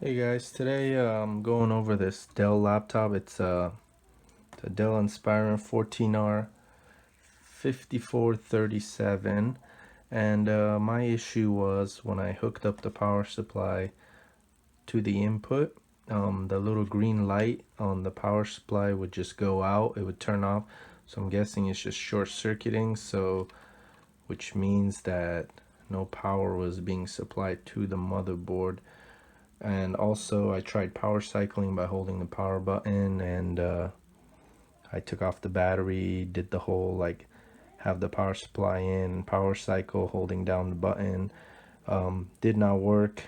Hey guys, today I'm going over this Dell laptop. It's the Dell Inspiron 14R 5437, and my issue was when I hooked up the power supply to the input, the little green light on the power supply would just go out, it would turn off. So I'm guessing it's just short circuiting, so which means that no power was being supplied to the motherboard. And also I tried power cycling by holding the power button, and I took off the battery, did the whole like have the power supply in, power cycle, holding down the button. Did not work.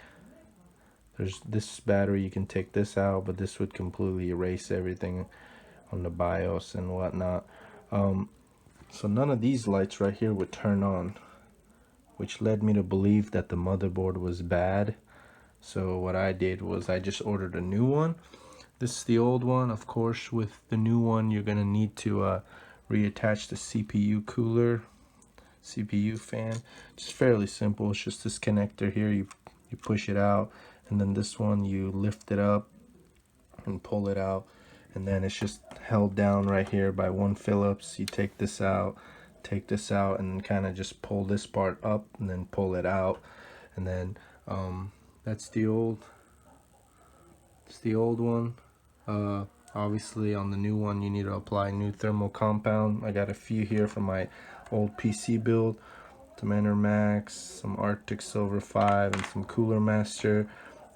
There's this battery, you can take this out, but this would completely erase everything on the BIOS and whatnot. So none of these lights right here would turn on, which led me to believe that the motherboard was bad. So what I did was I just ordered a new one. This is the old one. Of course, with the new one, you're gonna need to reattach the CPU cooler, CPU fan. It's fairly simple. It's just this connector here. You push it out, and then this one you lift it up and pull it out, and then it's just held down right here by one Phillips. You take this out, and kind of just pull this part up, and then pull it out, and then that's the old. It's the old one. Obviously on the new one you need to apply new thermal compound. I got a few here from my old PC build, some Max, some Arctic Silver 5, and some Cooler Master.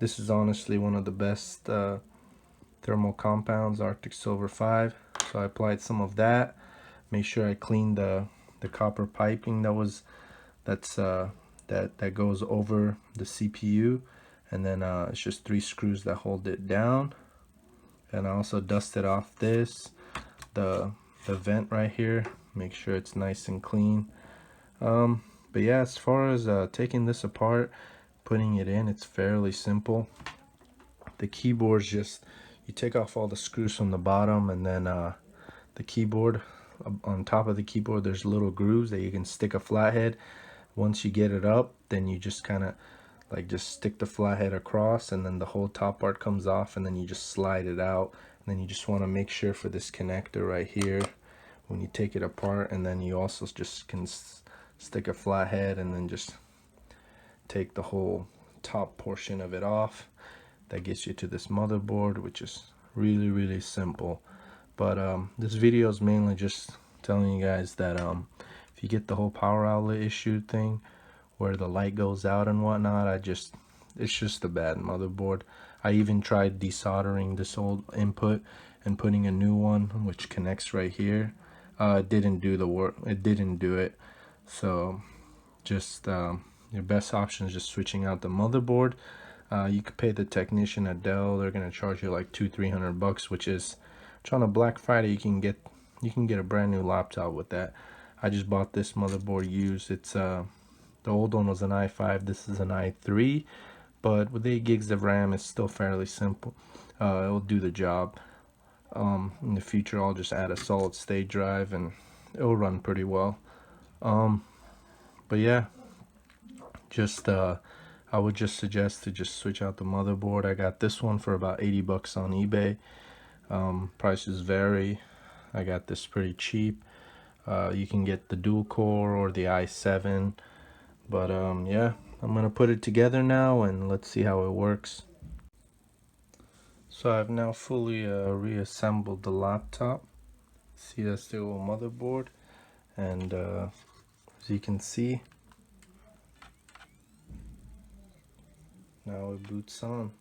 This is honestly one of the best thermal compounds, Arctic Silver 5. So I applied some of that. Make sure I cleaned the copper piping that goes over the CPU, and then it's just 3 screws that hold it down. And I also dusted off the vent right here, make sure it's nice and clean. But yeah, as far as taking this apart, putting it in, it's fairly simple. The keyboard's just, you take off all the screws from the bottom, and then the keyboard, on top of the keyboard there's little grooves that you can stick a flathead. Once you get it up, then you just kind of like just stick the flathead across, and then the whole top part comes off, and then you just slide it out. And then you just want to make sure for this connector right here when you take it apart, and then you also just can stick a flathead and then just take the whole top portion of it off. That gets you to this motherboard, which is really simple. But this video is mainly just telling you guys that if you get the whole power outlet issue thing where the light goes out and whatnot, it's just a bad motherboard. I even tried desoldering this old input and putting a new one which connects right here. It didn't do the work. It didn't do it. So just your best option is just switching out the motherboard. You could pay the technician at Dell. They're gonna charge you like $200-300, which on a Black Friday you can get a brand new laptop with that. I just bought this motherboard used. It's the old one was an i5. This is an i3, but with 8 gigs of RAM, it's still fairly simple. It'll do the job. In the future, I'll just add a solid state drive, and it'll run pretty well. But yeah, just I would just suggest to just switch out the motherboard. I got this one for about 80 bucks on eBay. Prices vary. I got this pretty cheap. You can get the dual core or the i7, but yeah, I'm gonna put it together now and let's see how it works. So I've now fully reassembled the laptop. See, that's the old motherboard, and as you can see, now it boots on.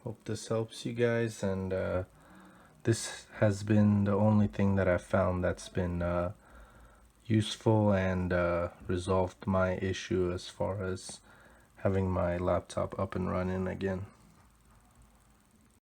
Hope this helps you guys, and this has been the only thing that I've found that's been useful and resolved my issue as far as having my laptop up and running again.